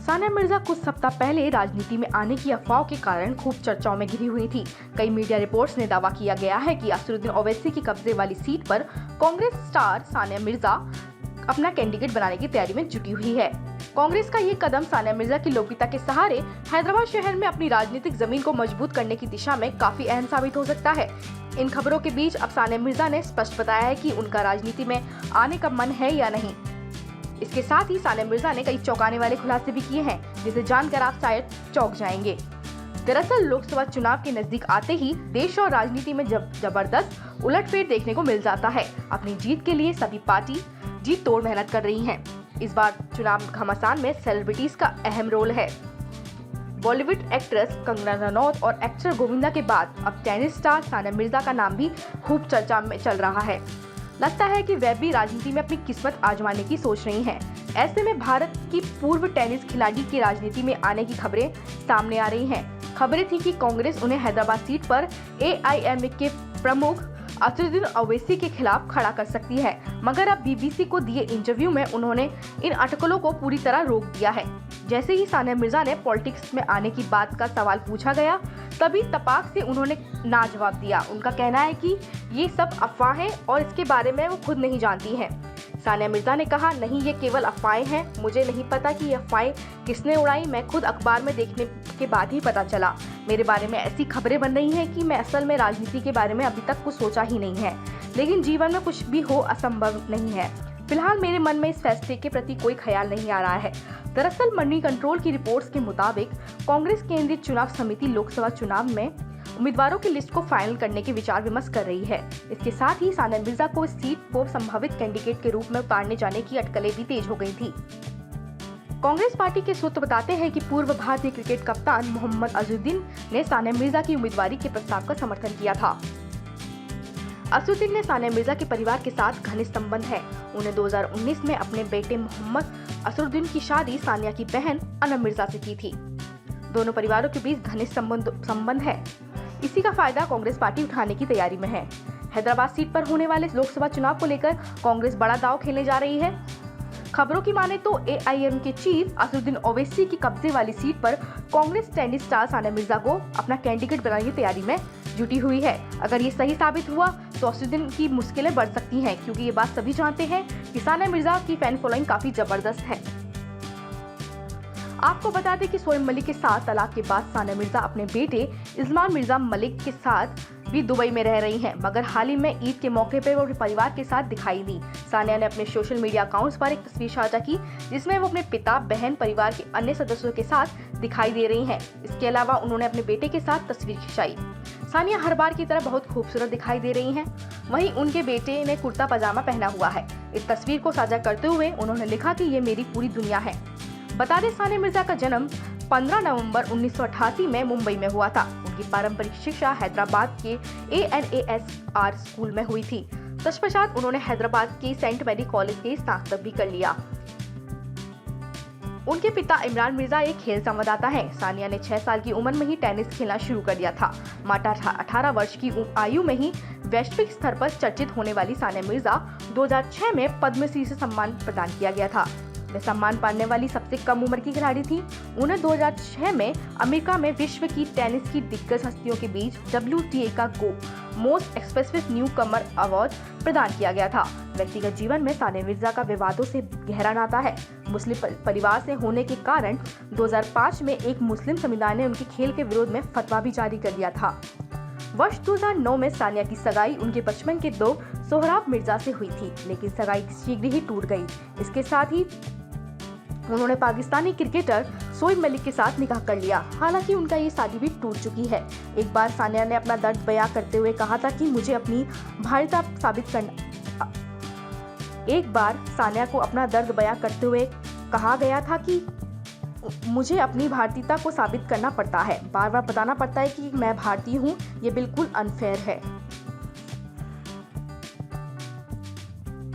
सानिया मिर्जा कुछ सप्ताह पहले राजनीति में आने की अफवाहों के कारण खूब चर्चाओं में घिरी हुई थी। कई मीडिया रिपोर्ट्स ने दावा किया गया है कि असदुद्दीन ओवैसी की कब्जे वाली सीट पर कांग्रेस स्टार सानिया मिर्जा अपना कैंडिडेट बनाने की तैयारी में जुटी हुई है। कांग्रेस का ये कदम सानिया मिर्जा की लोकप्रियता के सहारे हैदराबाद शहर में अपनी राजनीतिक जमीन को मजबूत करने की दिशा में काफी अहम साबित हो सकता है। इन खबरों के बीच अब सानिया मिर्जा ने स्पष्ट बताया है कि उनका राजनीति में आने का मन है या नहीं। इसके साथ ही सानिया मिर्जा ने कई चौंकाने वाले खुलासे भी किए हैं, जिसे जानकर आप शायद चौंक जाएंगे। दरअसल लोकसभा चुनाव के नजदीक आते ही देश और राजनीति में जबरदस्त उलटफेर देखने को मिल जाता है। अपनी जीत के लिए सभी पार्टी जी तोड़ मेहनत कर रही हैं। इस बार चुनाव घमासान में सेलिब्रिटीज का अहम रोल है। बॉलीवुड एक्ट्रेस कंगना रनौत और एक्टर गोविंदा के बाद अब टेनिस स्टार सानिया मिर्जा का नाम भी खूब चर्चा में चल रहा है। लगता है कि वह भी राजनीति में अपनी किस्मत आजमाने की सोच रही हैं। ऐसे में भारत की पूर्व टेनिस खिलाड़ी की राजनीति में आने की खबरें सामने आ रही हैं। खबरें थी कि कांग्रेस उन्हें हैदराबाद सीट पर AIMA के प्रमुख असदुद्दीन ओवैसी के खिलाफ खड़ा कर सकती है, मगर अब BBC को दिए इंटरव्यू में उन्होंने इन अटकलों को पूरी तरह रोक दिया है। जैसे ही सानिया मिर्जा ने पॉलिटिक्स में आने की बात का सवाल पूछा गया, तभी तपाक से उन्होंने ना जवाब दिया। उनका कहना है कि ये सब अफवाह है और इसके बारे में वो खुद नहीं जानती हैं। सानिया मिर्जा ने कहा, नहीं ये केवल अफवाहें हैं, मुझे नहीं पता कि ये अफवाहें किसने उड़ाई, मैं खुद अखबार में देखने के बाद ही पता चला। मेरे बारे में ऐसी खबरें बन रही हैं कि मैं असल में राजनीति के बारे में अभी तक कुछ सोचा ही नहीं है, लेकिन जीवन में कुछ भी हो असंभव नहीं है। फिलहाल मेरे मन में इस फैसले के प्रति कोई ख्याल नहीं आ रहा है। दरअसल मनी कंट्रोल की रिपोर्ट्स के मुताबिक कांग्रेस केंद्रीय चुनाव समिति लोकसभा चुनाव में उम्मीदवारों की लिस्ट को फाइनल करने के विचार विमर्श कर रही है। इसके साथ ही सानिया मिर्जा को इस सीट को संभावित कैंडिडेट के रूप में उतारने जाने की अटकलें भी तेज हो गई थी। कांग्रेस पार्टी के सूत्र बताते हैं कि पूर्व भारतीय क्रिकेट कप्तान मोहम्मद अजहरुद्दीन ने सानिया मिर्जा की उम्मीदवारी के प्रस्ताव का समर्थन किया था। अजहरुद्दीन ने सानिया मिर्जा के परिवार के साथ घनिष्ठ संबंध है। उन्हें 2019 में अपने बेटे मोहम्मद अजहरुद्दीन की शादी सानिया की बहन अनम मिर्जा से की थी। दोनों परिवारों के बीच घनिष्ठ संबंध है। इसी का फायदा कांग्रेस पार्टी उठाने की तैयारी में है। हैदराबाद सीट पर होने वाले लोकसभा चुनाव को लेकर कांग्रेस बड़ा दांव खेलने जा रही है। खबरों की माने तो AIM के चीफ असदुद्दीन ओवैसी की कब्जे वाली सीट पर कांग्रेस टेनिस स्टार सानिया मिर्जा को अपना कैंडिडेट बनाने की तैयारी में जुटी हुई है। अगर ये सही साबित हुआ तो असदुद्दीन की मुश्किलें बढ़ सकती हैं, क्योंकि ये बात सभी जानते हैं कि सानिया मिर्जा की फैन फॉलोइंग काफी जबरदस्त है। आपको बता दें कि शोएब मलिक के साथ तलाक के बाद सानिया मिर्जा अपने बेटे इस्माइल मिर्जा मलिक के साथ भी दुबई में रह रही हैं, मगर हाल ही में ईद के मौके पर वो अपने परिवार के साथ दिखाई दी। सानिया ने अपने सोशल मीडिया अकाउंट्स पर एक तस्वीर साझा की, जिसमें वो अपने पिता, बहन, परिवार के अन्य सदस्यों के साथ दिखाई दे रही हैं। इसके अलावा उन्होंने अपने बेटे के साथ तस्वीर खिंचाई। सानिया हर बार की तरह बहुत खूबसूरत दिखाई दे रही हैं। वहीं उनके बेटे ने कुर्ता पजामा पहना हुआ है। इस तस्वीर को साझा करते हुए उन्होंने लिखा कि ये मेरी पूरी दुनिया है। बता दें, सानिया मिर्जा का जन्म 15 नवंबर 1988 में मुंबई में हुआ था। उनकी पारंपरिक शिक्षा हैदराबाद के ANASR स्कूल में हुई थी। तत्पश्चात उन्होंने हैदराबाद के सेंट मैरी कॉलेज से स्नातक भी कर लिया। उनके पिता इमरान मिर्जा एक खेल संवाददाता हैं। सानिया ने 6 साल की उम्र में ही टेनिस खेलना शुरू कर दिया था। मात्र 18 वर्ष की आयु में ही वैश्विक स्तर पर चर्चित होने वाली सानिया मिर्जा 2006 में पद्मश्री से सम्मान प्रदान किया गया था। वे सम्मान पाने वाली सबसे कम उम्र की खिलाड़ी थी। उन्हें 2006 में अमेरिका में विश्व की टेनिस की दिग्गज हस्तियों के बीच WTA का मोस्ट एक्सप्रेसिव न्यू कमर अवार्ड प्रदान किया गया था। व्यक्तिगत जीवन में सानिया मिर्जा का विवादों से गहरा नाता है। मुस्लिम परिवार से होने के कारण 2005 में एक मुस्लिम समुदाय ने उनके खेल के विरोध में फतवा भी जारी कर दिया था। वर्ष 2009 में सानिया की सगाई उनके बचपन के दोस्त सोहराब मिर्जा से हुई थी, लेकिन सगाई शीघ्र ही टूट गई। इसके साथ ही उन्होंने पाकिस्तानी क्रिकेटर शोएब मलिक के साथ निकाह कर लिया। हालांकि उनका ये शादी भी टूट चुकी है। एक बार सानिया ने अपना दर्द बयां करते हुए कहा था कि मुझे अपनी भारतीयता साबित करना। एक बार सानिया को अपना दर्द बयां करते हुए कहा गया था कि मुझे अपनी भारतीयता को साबित करना पड़ता है, बार बार बताना पड़ता है कि मैं भारतीय हूँ, ये बिल्कुल अनफेयर है।